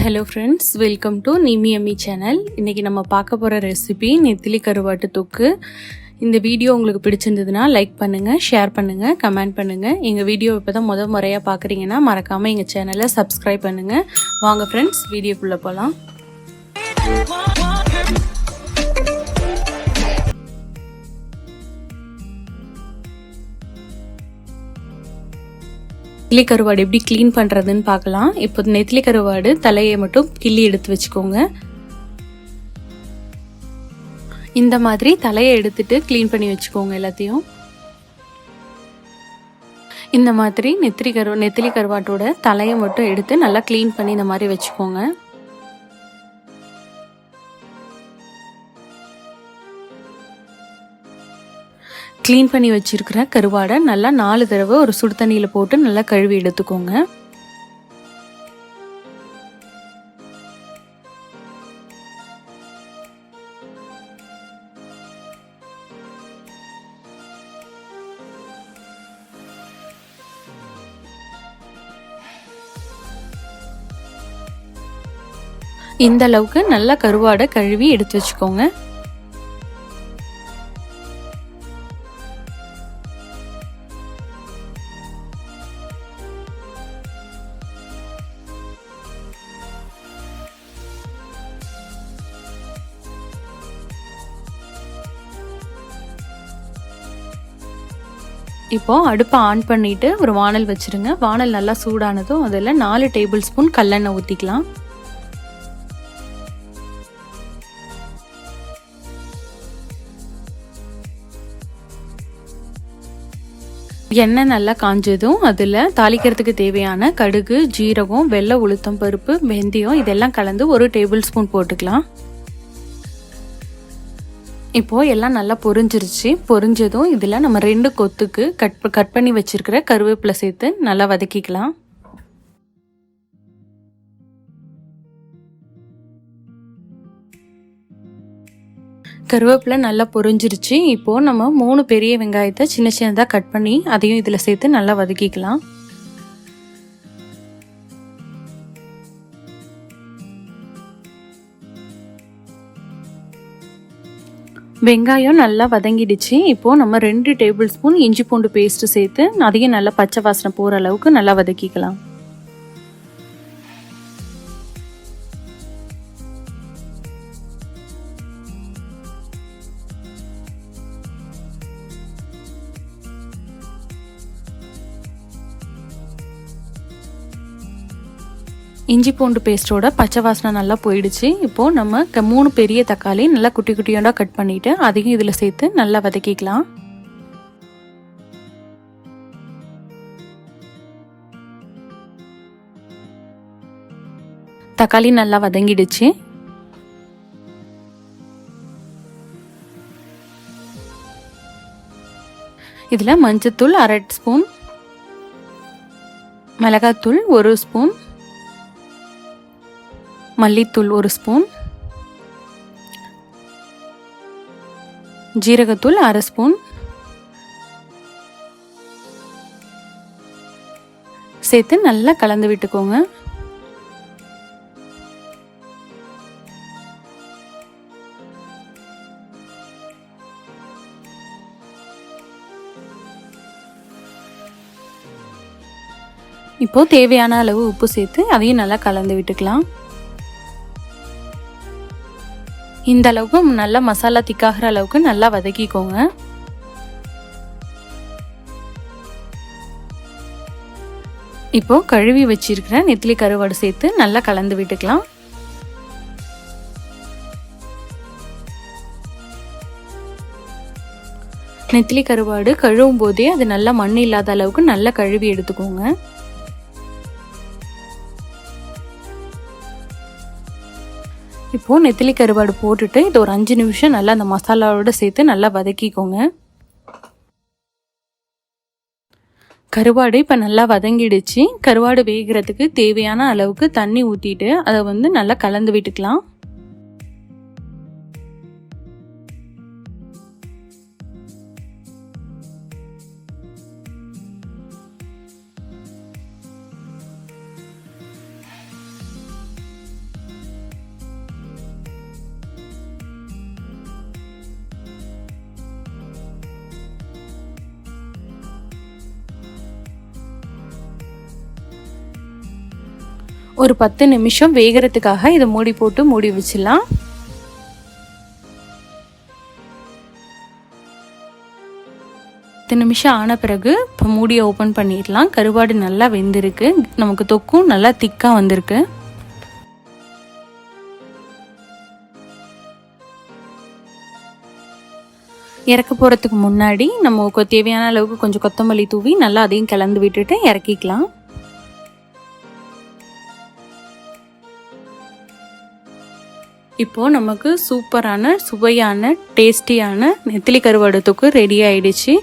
Hello friends, welcome to Nimi Yummy channel. இன்னைக்கு நம்ம பார்க்க போற ரெசிபி நெத்திலி கருவாட்டு தொக்கு. இந்த வீடியோ உங்களுக்கு பிடிச்சிருந்ததுன்னா லைக் பண்ணுங்க, ஷேர் பண்ணுங்க, கமெண்ட் பண்ணுங்க. எங்க வீடியோ இப்பதான் முதல் முறையா பார்க்கறீங்கன்னா மறக்காம எங்க சேனலை சப்ஸ்கிரைப் பண்ணுங்க. வாங்க ஃப்ரெண்ட்ஸ், வீடியோக்குள்ள போலாம். நெத்திலி கருவாடு எப்படி க்ளீன் பண்ணுறதுன்னு பார்க்கலாம். இப்போ நெத்திலி கருவாடு தலையை மட்டும் கிள்ளி எடுத்து வச்சுக்கோங்க. இந்த மாதிரி தலையை எடுத்துட்டு க்ளீன் பண்ணி வச்சுக்கோங்க எல்லாத்தையும். இந்த மாதிரி நெத்திலி கருவாட்டோட தலையை மட்டும் எடுத்து நல்லா க்ளீன் பண்ணி இந்த மாதிரி வச்சுக்கோங்க. க்ளீன் பண்ணி வச்சிருக்கிற கருவாடை நல்லா 4 தடவை ஒரு சுடு தண்ணியில் போட்டு நல்லா கழுவி எடுத்துக்கோங்க. இந்த அளவுக்கு நல்லா கருவாடை கழுவி எடுத்து வச்சுக்கோங்க. இப்போ அடுப்பை ஆன் பண்ணிட்டு ஒரு வானல் வச்சிருங்க. வானல் நல்லா சூடானதும் அதில் 4 டேபிள் ஸ்பூன் கல்லெண்ணெய் ஊற்றிக்கலாம். எண்ணெய் நல்லா காஞ்சதும் அதில் தாளிக்கிறதுக்கு தேவையான கடுகு, ஜீரகம், வெள்ளை உளுத்தம் பருப்பு, வெந்தயம் இதெல்லாம் கலந்து 1 டேபிள் ஸ்பூன் போட்டுக்கலாம். இப்போது எல்லாம் நல்லா பொரிஞ்சதும் இதில் நம்ம 2 கொத்துக்கு கட் பண்ணி வச்சிருக்கிற கருவேப்பிலை சேர்த்து நல்லா வதக்கிக்கலாம். கருவேப்பிலை நல்லா பொரிஞ்சிருச்சு. இப்போது நம்ம 3 பெரிய வெங்காயத்தை சின்ன சின்னதாக கட் பண்ணி அதையும் இதில் சேர்த்து நல்லா வதக்கிக்கலாம். வெங்காயம் நல்லா வதங்கிடுச்சு. இப்போது நம்ம 2 டேபிள் ஸ்பூன் இஞ்சி பூண்டு பேஸ்ட்டு சேர்த்து அதையும் நல்லா பச்சை வாசனை போகிற அளவுக்கு நல்லா வதக்கிக்கலாம். இஞ்சி பூண்டு பேஸ்ட்டோட பச்சை வாசனை நல்லா போயிடுச்சு. இப்போது நம்ம 3 பெரிய தக்காளி நல்லா குட்டி குட்டியோட கட் பண்ணிவிட்டு அதையும் இதில் சேர்த்து நல்லா வதக்கிக்கலாம். தக்காளி நல்லா வதங்கிடுச்சு. இதில் மஞ்சத்தூள் 1/2 ஸ்பூன், மிளகாத்தூள் 1 ஸ்பூன், மல்லித்தூள் 1 ஸ்பூன், ஜீரகத்தூள் 1/2 ஸ்பூன் சேர்த்து நல்லா கலந்து விட்டுக்கோங்க. இப்போ தேவையான அளவு உப்பு சேர்த்து அதையும் நல்லா கலந்து விட்டுக்கலாம். இந்த அளவுக்கு நல்லா மசாலா திக்காகிற அளவுக்கு நல்லா வதக்கிக்கோங்க. இப்போ கழுவி வச்சிருக்கிற நெத்திலி கருவாடு சேர்த்து நல்லா கலந்து விட்டுக்கலாம். நெத்திலி கருவாடு கழுவும் போதே அது நல்லா மண் இல்லாத அளவுக்கு நல்லா கழுவி எடுத்துக்கோங்க. இப்போது நெத்திலி கருவாடு போட்டுட்டு இது ஒரு 5 நிமிஷம் நல்லா அந்த மசாலாவோட சேர்த்து நல்லா வதக்கிக்கோங்க. கருவாடு இப்போ நல்லா வதங்கிடுச்சு. கருவாடு வேகிறதுக்கு தேவையான அளவுக்கு தண்ணி ஊற்றிட்டு அதை நல்லா கலந்து விட்டுக்கலாம். ஒரு 10 நிமிஷம் வேகிறதுக்காக இதை மூடி போட்டு மூடி வச்சிடலாம். நிமிஷம் ஆன பிறகு இப்போ மூடியை ஓப்பன் பண்ணிடலாம். கருவாடு நல்லா வெந்திருக்கு. நமக்கு தொக்கும் நல்லா திக்காக வந்திருக்கு. இறக்க போகிறதுக்கு முன்னாடி நம்ம தேவையான அளவுக்கு கொஞ்சம் கொத்தமல்லி தூவி நல்லா அதையும் கலந்து விட்டுட்டு இறக்கிக்கலாம். இப்போது நமக்கு சூப்பரான சுவையான டேஸ்டியான நெத்திலி கருவாடு தொக்கு ரெடி ஆகிடுச்சு.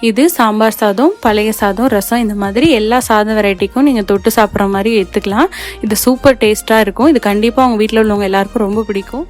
இது சாம்பார் சாதம், பழைய சாதம், ரசம் இந்த மாதிரி எல்லா சாதம் வெரைட்டிக்கும் நீங்கள் தொட்டு சாப்பிட்ற மாதிரி எடுத்துக்கலாம். இது சூப்பர் டேஸ்ட்டாக இருக்கும். இது கண்டிப்பாக உங்கள் வீட்டில் உள்ளவங்க எல்லாருக்கும் ரொம்ப பிடிக்கும்.